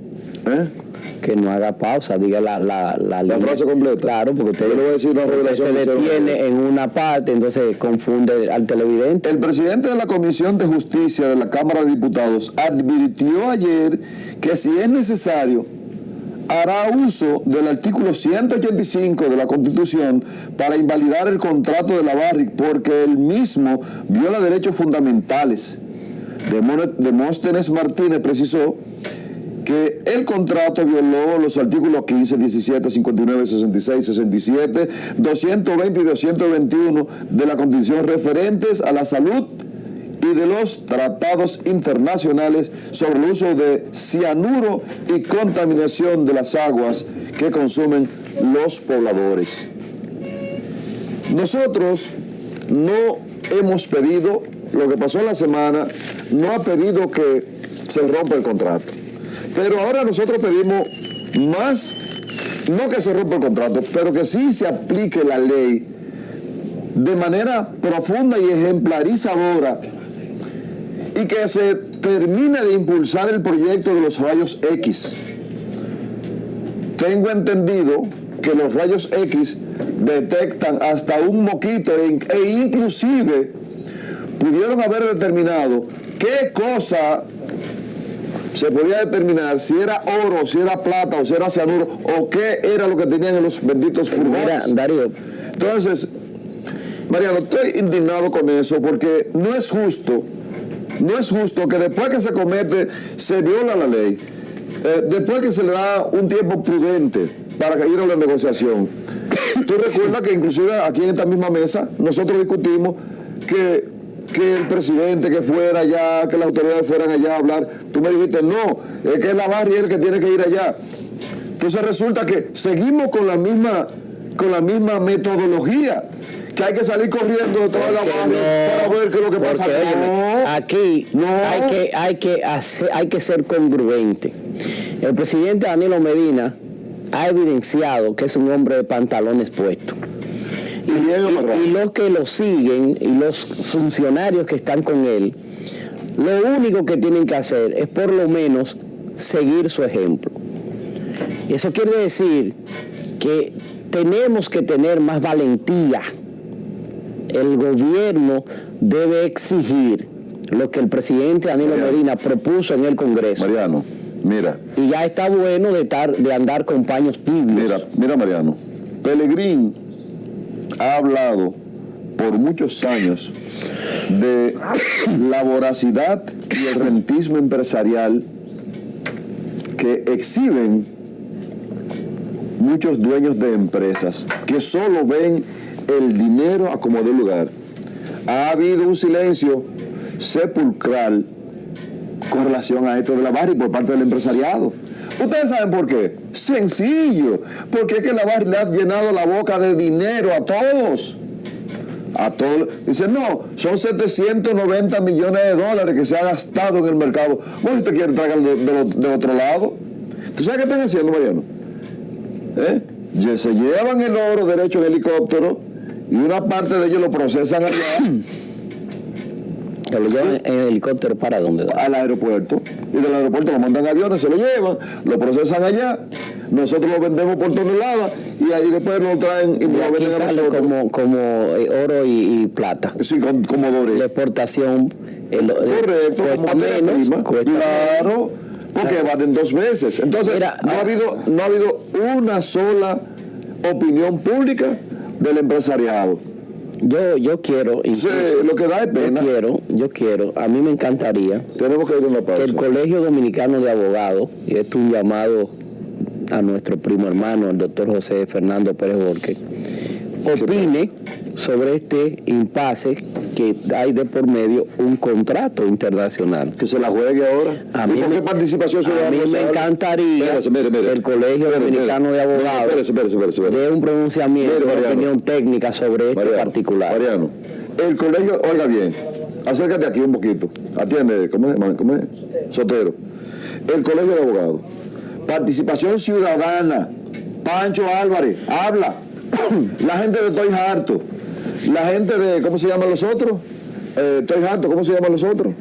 [SPEAKER 2] que no haga pausa, diga la
[SPEAKER 1] frase completa.
[SPEAKER 2] Claro, porque usted,
[SPEAKER 1] yo le voy a decir una revelación,
[SPEAKER 2] se detiene en una parte, entonces confunde al televidente.
[SPEAKER 1] El presidente de la Comisión de Justicia de la Cámara de Diputados advirtió ayer que si es necesario hará uso del artículo 185 de la Constitución para invalidar el contrato de la Barrick porque él mismo viola derechos fundamentales. Demóstenes Martínez precisó que el contrato violó los artículos 15, 17, 59, 66, 67, 220 y 221 de la Constitución referentes a la salud y de los tratados internacionales sobre el uso de cianuro y contaminación de las aguas que consumen los pobladores. Nosotros no hemos pedido, lo que pasó en la semana, no ha pedido que se rompa el contrato. Pero ahora nosotros pedimos más, no que se rompa el contrato, pero que sí se aplique la ley de manera profunda y ejemplarizadora y que se termine de impulsar el proyecto de los rayos X. Tengo entendido que los rayos X detectan hasta un moquito e inclusive pudieron haber determinado qué cosa se podía determinar, si era oro, si era plata o si era cianuro o qué era lo que tenían en los benditos furgones.
[SPEAKER 2] Mira, Darío.
[SPEAKER 1] Entonces, Mariano, estoy indignado con eso porque no es justo que después que se comete, se viola la ley, después que se le da un tiempo prudente para ir a la negociación. Tú recuerdas que inclusive aquí en esta misma mesa nosotros discutimos que el presidente que fuera allá, que las autoridades fueran allá a hablar. Tú me dijiste, no, es que es la Barrick el que tiene que ir allá. Entonces resulta que seguimos con la misma metodología, que hay que salir corriendo de toda la Barrick para ver qué es lo que pasa.
[SPEAKER 2] No, aquí hay que ser congruente. El presidente Danilo Medina ha evidenciado que es un hombre de pantalones puestos. Y los que lo siguen y los funcionarios que están con él, lo único que tienen que hacer es por lo menos seguir su ejemplo. Eso quiere decir que tenemos que tener más valentía. El gobierno debe exigir lo que el presidente Danilo Medina propuso en el Congreso.
[SPEAKER 1] Mariano, mira.
[SPEAKER 2] Y ya está bueno de andar con paños tibios.
[SPEAKER 1] Mira Mariano, Pelegrín ha hablado por muchos años de la voracidad y el rentismo empresarial que exhiben muchos dueños de empresas que solo ven el dinero a como de lugar. Ha habido un silencio sepulcral con relación a esto de la Barrick por parte del empresariado. ¿Ustedes saben por qué? Sencillo, porque es que la Barrick le ha llenado la boca de dinero a todos. A todos. Dicen, no, son 790 millones de dólares que se ha gastado en el mercado. Bueno, usted quiere traerlo de otro lado. ¿Tú sabes qué están haciendo, Mariano? Se llevan el oro derecho en helicóptero y una parte de ellos lo procesan allá.
[SPEAKER 2] ¿Que lo llevan en helicóptero para dónde?
[SPEAKER 1] Al aeropuerto. Y del aeropuerto lo mandan aviones, se lo llevan, lo procesan allá. Nosotros lo vendemos por tonelada y ahí después lo traen y lo venden a nosotros.
[SPEAKER 2] Como oro y plata.
[SPEAKER 1] Sí, como dólares.
[SPEAKER 2] La exportación.
[SPEAKER 1] Correcto, como materia prima. Claro, porque evaden 2 veces. Entonces,
[SPEAKER 2] mira,
[SPEAKER 1] no ha habido una sola opinión pública del empresariado.
[SPEAKER 2] Yo quiero,
[SPEAKER 1] sí, lo que da es pena.
[SPEAKER 2] Yo quiero, a mí me encantaría
[SPEAKER 1] tenemos que ir a una pausa.
[SPEAKER 2] Que el Colegio Dominicano de Abogados, y esto es un llamado a nuestro primo hermano, el doctor José Fernando Pérez Borque, opine sobre este impasse que hay de por medio un contrato internacional.
[SPEAKER 1] Que se la juegue ahora. ¿Y por qué participación ciudadana?
[SPEAKER 2] A mí me encantaría que el Colegio Dominicano de Abogados dé un pronunciamiento, una opinión técnica sobre este particular.
[SPEAKER 1] Mariano, el colegio, oiga bien, acércate aquí un poquito, atiende, ¿cómo es? Sotero. El Colegio de Abogados, participación ciudadana, Pancho Álvarez, habla. La gente de Estoy Harto, la gente de, ¿cómo se llaman los otros? Estoy Harto, ¿cómo se llaman los otros?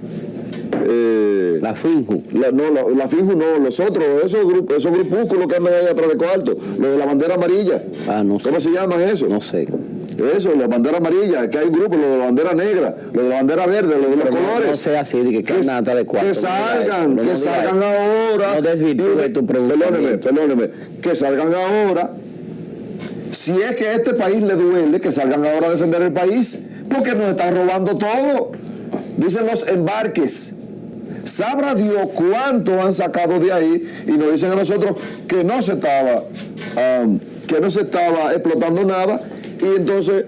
[SPEAKER 2] La FINJU.
[SPEAKER 1] La FINJU no, los otros, esos grupúsculos que andan ahí atrás de cuarto, los de la bandera amarilla.
[SPEAKER 2] No sé.
[SPEAKER 1] ¿Cómo se llaman eso?
[SPEAKER 2] No sé.
[SPEAKER 1] Eso, la bandera amarilla, que hay grupos, los de la bandera negra, los de la bandera verde, los de los colores.
[SPEAKER 2] No sea así, de que andan atrás de cuarto.
[SPEAKER 1] Que salgan, ahora.
[SPEAKER 2] No desvirtúe tu pregunta.
[SPEAKER 1] Perdóneme, que salgan ahora. Si es que a este país le duele, que salgan ahora a defender el país, porque nos están robando todo. Dicen los embarques. Sabrá Dios cuánto han sacado de ahí y nos dicen a nosotros que no se estaba explotando nada y entonces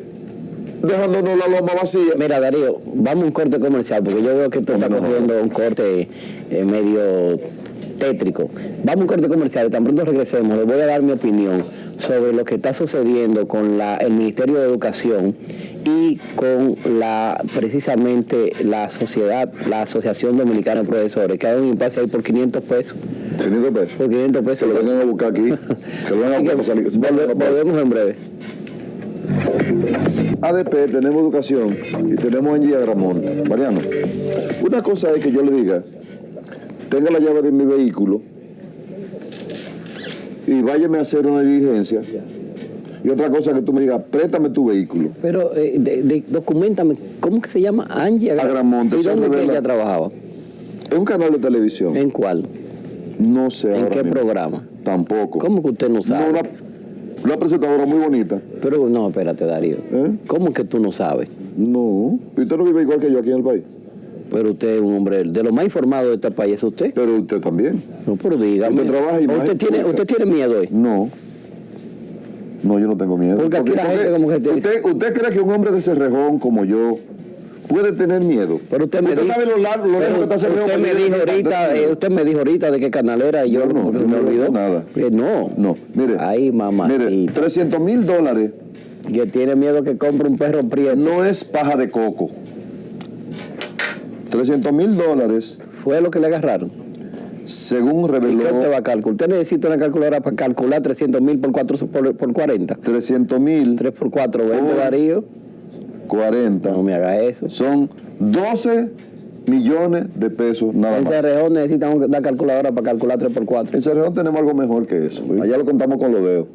[SPEAKER 1] dejándonos la loma vacía.
[SPEAKER 2] Mira, Darío, vamos a un corte comercial porque yo veo que esto está cogiendo un corte medio tétrico. Vamos a un corte comercial y tan pronto regresemos les voy a dar mi opinión sobre lo que está sucediendo con el Ministerio de Educación y con precisamente la Asociación Dominicana de Profesores, que ha dado un impasse ahí por 500 pesos.
[SPEAKER 1] 500 pesos.
[SPEAKER 2] Por 500 pesos.
[SPEAKER 1] Que lo vengan a buscar aquí. Que lo vengan a buscar.
[SPEAKER 2] Volvemos en breve.
[SPEAKER 1] ADP, tenemos educación y tenemos Angie Agramonte. Mariano, una cosa es que yo le diga, tenga la llave de mi vehículo y váyame a hacer una diligencia. Y otra cosa que tú me digas, préstame tu vehículo.
[SPEAKER 2] Pero documentame, ¿cómo que se llama? Angie
[SPEAKER 1] Agramonte.
[SPEAKER 2] ¿Y dónde que ella trabajaba?
[SPEAKER 1] En un canal de televisión.
[SPEAKER 2] ¿En cuál?
[SPEAKER 1] No sé.
[SPEAKER 2] ¿En qué
[SPEAKER 1] mismo.
[SPEAKER 2] programa?
[SPEAKER 1] Tampoco.
[SPEAKER 2] ¿Cómo que usted no sabe?
[SPEAKER 1] No, una presentadora muy bonita.
[SPEAKER 2] Pero no, espérate, Darío. ¿Cómo que tú no sabes?
[SPEAKER 1] No. ¿Y usted no vive igual que yo aquí en el país?
[SPEAKER 2] Pero usted es un hombre de lo más informado de este país, ¿es usted?
[SPEAKER 1] Pero usted también.
[SPEAKER 2] No, pero dígame.
[SPEAKER 1] Usted trabaja y
[SPEAKER 2] ¿Usted tiene miedo hoy?
[SPEAKER 1] No. No, yo no tengo miedo.
[SPEAKER 2] Porque aquí la gente como que
[SPEAKER 1] ¿Usted cree que un hombre de Cerrejón como yo puede tener miedo?
[SPEAKER 2] Pero usted me
[SPEAKER 1] sabe lo lejos que está Cerrejón.
[SPEAKER 2] Usted me dijo ahorita de qué canal era y yo
[SPEAKER 1] no
[SPEAKER 2] me olvidó.
[SPEAKER 1] Nada.
[SPEAKER 2] No.
[SPEAKER 1] Mire.
[SPEAKER 2] Ay, mamacita.
[SPEAKER 1] Mire, $300,000.
[SPEAKER 2] Que tiene miedo que compre un perro prieto.
[SPEAKER 1] No es paja de coco. $300,000.
[SPEAKER 2] Fue lo que le agarraron.
[SPEAKER 1] Según reveló.
[SPEAKER 2] ¿Y qué usted va a calcular? Usted necesita una calculadora para calcular 300,000 por 40.
[SPEAKER 1] 300,000.
[SPEAKER 2] 3 por 4, 20, Darío.
[SPEAKER 1] 40.
[SPEAKER 2] No me haga eso.
[SPEAKER 1] Son 12 millones de pesos nada más.
[SPEAKER 2] En Cerrejón necesita una calculadora para calcular 3 por 4.
[SPEAKER 1] En Cerrejón tenemos algo mejor que eso. Allá lo contamos con los dedos.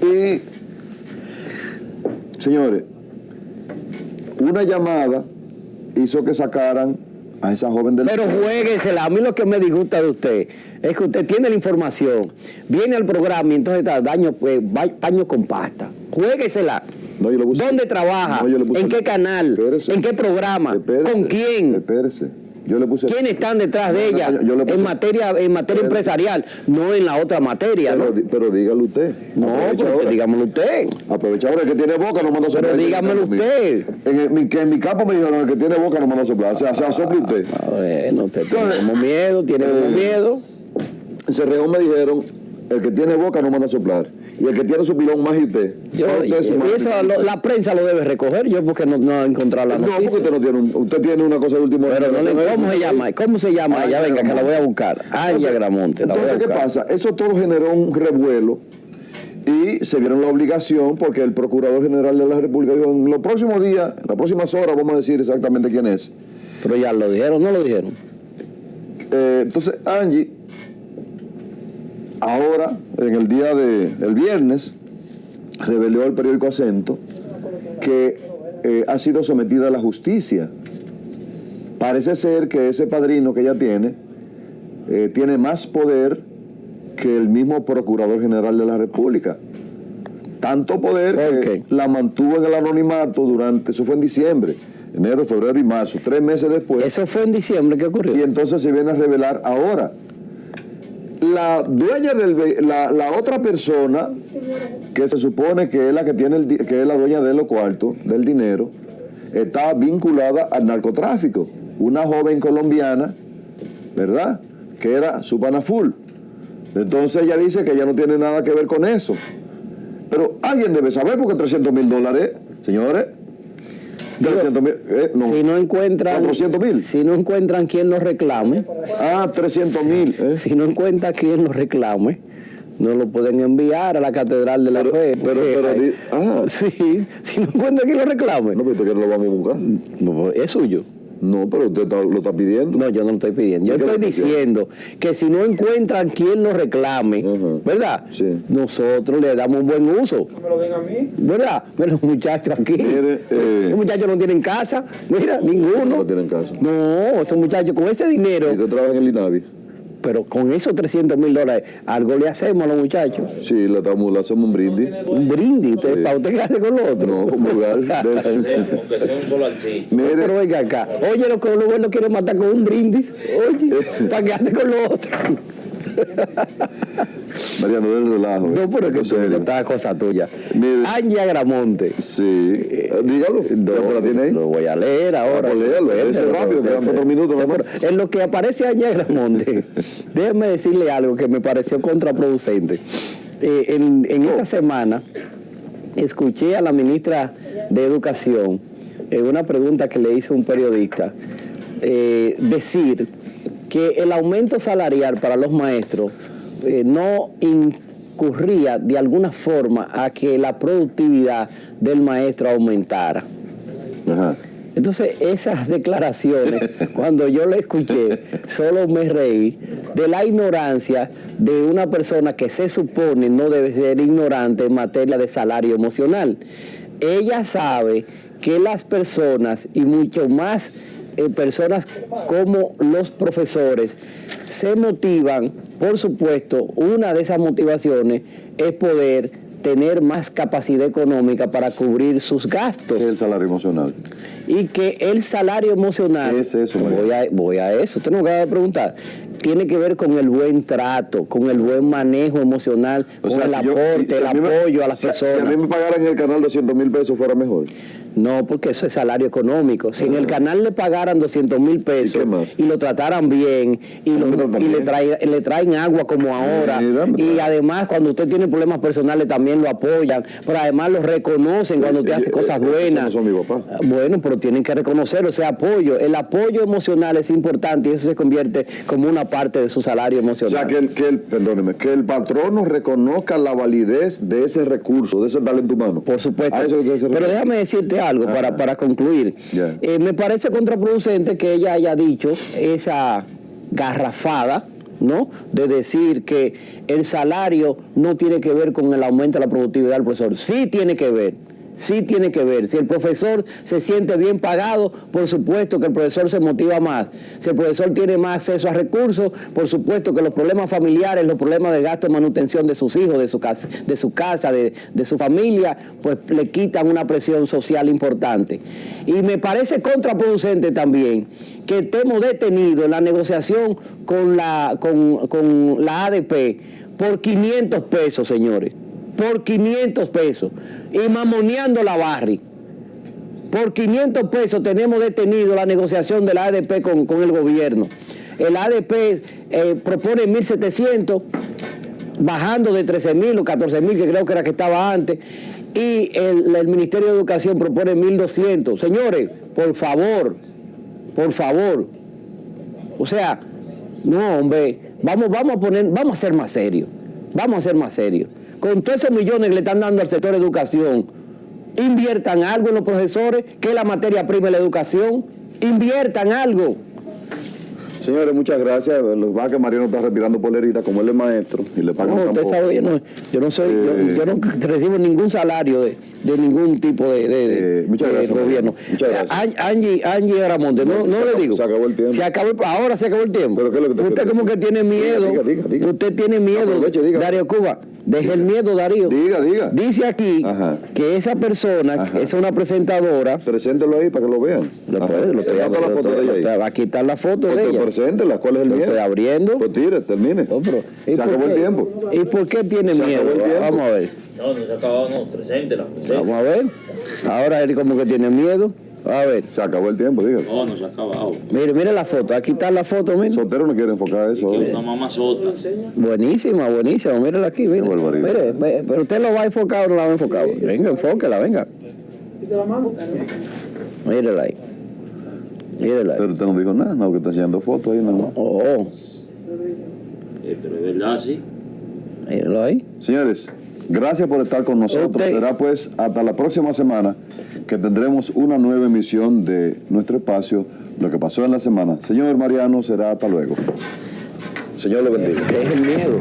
[SPEAKER 1] Y, señores, una llamada hizo que sacaran a esa joven del...
[SPEAKER 2] Pero juéguesela. A mí lo que me disgusta de usted es que usted tiene la información, viene al programa y entonces está paño con pasta. Juéguesela.
[SPEAKER 1] No, yo le puse...
[SPEAKER 2] ¿Dónde trabaja?
[SPEAKER 1] No, yo le puse...
[SPEAKER 2] ¿En qué canal?
[SPEAKER 1] Espérese.
[SPEAKER 2] ¿En qué programa?
[SPEAKER 1] Espérese.
[SPEAKER 2] ¿Con quién?
[SPEAKER 1] Espérese. Yo le puse...
[SPEAKER 2] ¿Quiénes están detrás de ella?
[SPEAKER 1] Yo le puse...
[SPEAKER 2] En materia empresarial, no en la otra materia, ¿no?
[SPEAKER 1] Pero dígalo usted.
[SPEAKER 2] No, pero dígamelo usted.
[SPEAKER 1] Aprovecha ahora, el que tiene boca no manda a soplar.
[SPEAKER 2] Pero dígamelo usted.
[SPEAKER 1] En mi campo me dijeron, el que tiene boca no manda a soplar. O sea, sople usted.
[SPEAKER 2] Bueno, usted tiene como miedo, miedo.
[SPEAKER 1] En Cerrejón me dijeron, el que tiene boca no manda a soplar. Y el que tiene su pilón más y usted.
[SPEAKER 2] La prensa lo debe recoger, yo porque no he encontrado la noticia.
[SPEAKER 1] No, porque usted tiene una cosa de último.
[SPEAKER 2] Pero ¿cómo se llama? Ya venga, que la voy a buscar. Angie Agramonte.
[SPEAKER 1] Entonces, ¿qué pasa? Eso todo generó un revuelo y se vieron la obligación porque el Procurador General de la República dijo, en los próximos días, en las próximas horas vamos a decir exactamente quién es.
[SPEAKER 2] Pero ya lo dijeron, ¿no lo dijeron?
[SPEAKER 1] Entonces, Angie, ahora, en el día del viernes, reveló el periódico Acento que ha sido sometida a la justicia. Parece ser que ese padrino que ella tiene más poder que el mismo Procurador General de la República. Tanto poder que la mantuvo en el anonimato eso fue en diciembre, enero, febrero y marzo, 3 meses después.
[SPEAKER 2] ¿Eso fue en diciembre? ¿Qué ocurrió?
[SPEAKER 1] Y entonces se viene a revelar ahora. La dueña la otra persona que se supone que es la que que es la dueña de los cuartos, del dinero, está vinculada al narcotráfico. Una joven colombiana, ¿verdad? Que era su pana full. Entonces ella dice que ella no tiene nada que ver con eso. Pero alguien debe saber porque $300,000, señores. 300,000, no.
[SPEAKER 2] Si no encuentran
[SPEAKER 1] 400,000.
[SPEAKER 2] Si no encuentran quien los reclame.
[SPEAKER 1] 300,000.
[SPEAKER 2] Si no encuentran quien los reclame, no lo pueden enviar a la Catedral de la Fe.
[SPEAKER 1] Sí,
[SPEAKER 2] si no encuentran quien los reclame.
[SPEAKER 1] No, pero que no lo vamos a buscar.
[SPEAKER 2] No, es suyo.
[SPEAKER 1] No, pero usted lo está pidiendo.
[SPEAKER 2] No, yo no lo estoy pidiendo. Yo estoy diciendo que si no encuentran quien lo reclame, ¿verdad?
[SPEAKER 1] Sí.
[SPEAKER 2] Nosotros le damos un buen uso.
[SPEAKER 3] Me lo den a mí.
[SPEAKER 2] ¿Verdad? Mira los muchachos aquí.
[SPEAKER 1] Mire,
[SPEAKER 2] Los muchachos no tienen casa. Mira, ninguno.
[SPEAKER 1] no tienen casa.
[SPEAKER 2] No, esos muchachos con ese dinero,
[SPEAKER 1] ¿Y usted trabaja en el INAVI?
[SPEAKER 2] pero con esos $300,000, algo le hacemos a los muchachos.
[SPEAKER 1] Sí, le hacemos un brindis.
[SPEAKER 2] Un brindis, ¿usted, ¿para usted qué hace con los otros?
[SPEAKER 1] No, como lugar.
[SPEAKER 3] Aunque sea un solo alcil.
[SPEAKER 1] Mire,
[SPEAKER 2] Pero venga acá. Oye, los que lo quieren matar con un brindis. Oye, ¿para qué hace con los otros?
[SPEAKER 1] Mariano, del relajo.
[SPEAKER 2] No, pero que tú
[SPEAKER 1] serio.
[SPEAKER 2] esta cosa tuya.
[SPEAKER 1] Mire.
[SPEAKER 2] Angie Agramonte.
[SPEAKER 1] Sí. Dígalo. ¿Ya te la tiene ahí?
[SPEAKER 2] Lo voy a leer ahora.
[SPEAKER 1] Pues léalo, léese rápido, quedan 4 minutos.
[SPEAKER 2] Pero en lo que aparece Angie Agramonte, déjeme decirle algo que me pareció contraproducente. En esta semana escuché a la ministra de Educación, en una pregunta que le hizo un periodista, decir que el aumento salarial para los maestros no incurría de alguna forma a que la productividad del maestro aumentara.
[SPEAKER 1] Ajá.
[SPEAKER 2] Entonces, esas declaraciones, cuando yo le escuché, solo me reí de la ignorancia de una persona que se supone no debe ser ignorante en materia de salario emocional. Ella sabe que las personas, y mucho más personas como los profesores, se motivan, por supuesto, una de esas motivaciones es poder tener más capacidad económica para cubrir sus gastos.
[SPEAKER 1] ¿Qué es el salario emocional?
[SPEAKER 2] Y que el salario emocional,
[SPEAKER 1] ¿Qué es eso, María?
[SPEAKER 2] voy a eso, usted no me acaba de preguntar, tiene que ver con el buen trato, con el buen manejo emocional,
[SPEAKER 1] O
[SPEAKER 2] con
[SPEAKER 1] sea,
[SPEAKER 2] el
[SPEAKER 1] si yo-
[SPEAKER 2] aporte,
[SPEAKER 1] si
[SPEAKER 2] el
[SPEAKER 1] a mí me-
[SPEAKER 2] apoyo a las
[SPEAKER 1] si
[SPEAKER 2] personas.
[SPEAKER 1] a mí me pagaran en el canal 200,000 pesos, fuera mejor.
[SPEAKER 2] No, porque eso es salario económico. Si en el canal le pagaran 200,000 pesos
[SPEAKER 1] ¿Y qué más?
[SPEAKER 2] y lo trataran bien y,
[SPEAKER 1] ¿Cómo lo tratan bien?
[SPEAKER 2] le traen agua como ahora,
[SPEAKER 1] Mira,
[SPEAKER 2] y además cuando usted tiene problemas personales también lo apoyan, pero además lo reconocen cuando usted hace cosas buenas.
[SPEAKER 1] Esos no son mi papá.
[SPEAKER 2] Bueno, pero tienen que reconocerlo, ese apoyo. El apoyo emocional es importante y eso se convierte como una parte de su salario
[SPEAKER 1] O
[SPEAKER 2] emocional.
[SPEAKER 1] sea, perdóneme, que el patrono reconozca la validez de ese recurso, de ese talento humano.
[SPEAKER 2] Por supuesto.
[SPEAKER 1] A eso es que se
[SPEAKER 2] Pero
[SPEAKER 1] refiere.
[SPEAKER 2] déjame decirte algo para concluir.
[SPEAKER 1] Ya.
[SPEAKER 2] Me parece contraproducente que ella haya dicho esa garrafada, ¿no? De decir que el salario no tiene que ver con el aumento de la productividad del profesor. Sí tiene que ver. Sí tiene que ver. Si el profesor se siente bien pagado, por supuesto que el profesor se motiva más. Si el profesor tiene más acceso a recursos, por supuesto que los problemas familiares, los problemas de gasto de manutención de sus hijos, de su casa, de su familia, pues le quitan una presión social importante. Y me parece contraproducente también que estemos detenidos en la negociación con la ADP por 500 pesos, señores. Por 500 pesos. Y mamoneando la Barri. Por 500 pesos tenemos detenido la negociación de la ADP con el gobierno. El ADP propone 1.700, bajando de 13.000 o 14.000, que creo que era que estaba antes. Y el Ministerio de Educación propone 1.200. Señores, por favor. O sea, no, hombre, vamos a ser más serios. Vamos a ser más serios. Con todos esos millones que le están dando al sector de educación, inviertan algo en los profesores, que es la materia prima de la educación. Inviertan algo.
[SPEAKER 1] Señores, muchas gracias. Lo que pasa es que Mariano está respirando por la herida, como él es maestro, y le pagan
[SPEAKER 2] No, usted
[SPEAKER 1] tampoco.
[SPEAKER 2] sabe, yo no recibo ningún salario de ningún tipo de
[SPEAKER 1] muchas gracias,
[SPEAKER 2] gobierno.
[SPEAKER 1] muchas gracias.
[SPEAKER 2] Angie Aramonte, no le digo.
[SPEAKER 1] Se acabó el tiempo.
[SPEAKER 2] Ahora se acabó el tiempo.
[SPEAKER 1] ¿Pero qué es lo que te
[SPEAKER 2] Usted
[SPEAKER 1] quiero
[SPEAKER 2] como
[SPEAKER 1] decir?
[SPEAKER 2] que tiene miedo.
[SPEAKER 1] Diga.
[SPEAKER 2] Usted tiene miedo.
[SPEAKER 1] Aproveche, diga.
[SPEAKER 2] Darío Cuba, deje el miedo, Darío.
[SPEAKER 1] Diga.
[SPEAKER 2] Dice aquí
[SPEAKER 1] Ajá.
[SPEAKER 2] que esa persona,
[SPEAKER 1] Ajá.
[SPEAKER 2] es una presentadora.
[SPEAKER 1] Preséntelo ahí para que lo vean. Está la foto de ella ahí.
[SPEAKER 2] Aquí está la foto de
[SPEAKER 1] Pues
[SPEAKER 2] ella.
[SPEAKER 1] preséntela. ¿Cuál es el
[SPEAKER 2] Lo
[SPEAKER 1] miedo?
[SPEAKER 2] estoy abriendo.
[SPEAKER 1] Pues tire, termine.
[SPEAKER 2] No, pero, ¿y
[SPEAKER 1] Se
[SPEAKER 2] por
[SPEAKER 1] acabó el
[SPEAKER 2] qué?
[SPEAKER 1] tiempo.
[SPEAKER 2] ¿Y por qué tiene
[SPEAKER 1] Se
[SPEAKER 2] miedo?
[SPEAKER 1] acabó el tiempo.
[SPEAKER 2] Vamos a ver.
[SPEAKER 3] No se ha acabado, no. Preséntela.
[SPEAKER 2] Vamos a ver. Ahora él como que tiene miedo. A ver.
[SPEAKER 1] Se acabó el tiempo, diga.
[SPEAKER 3] No se ha acabado.
[SPEAKER 2] Mire la foto. Aquí está la foto, mire.
[SPEAKER 1] Sotero no quiere enfocar eso.
[SPEAKER 3] Que
[SPEAKER 1] ahora.
[SPEAKER 3] una mamá sota.
[SPEAKER 2] Buenísima. Mírala aquí, mire.
[SPEAKER 1] Qué barbaridad.
[SPEAKER 2] Mire, pero usted lo va a enfocar o no la va a enfocar. Venga, enfóquela, venga. Mírela ahí.
[SPEAKER 1] Pero usted no dijo nada, no, que está enseñando fotos ahí nada más.
[SPEAKER 2] Oh,
[SPEAKER 3] Pero es verdad, sí.
[SPEAKER 2] míralo ahí.
[SPEAKER 1] Señores, Gracias por estar con nosotros.
[SPEAKER 2] Usted.
[SPEAKER 1] Será pues hasta la próxima semana que tendremos una nueva emisión de nuestro espacio, Lo que pasó en la semana. Señor Mariano, será hasta luego. Señor le bendiga.
[SPEAKER 2] Es el miedo.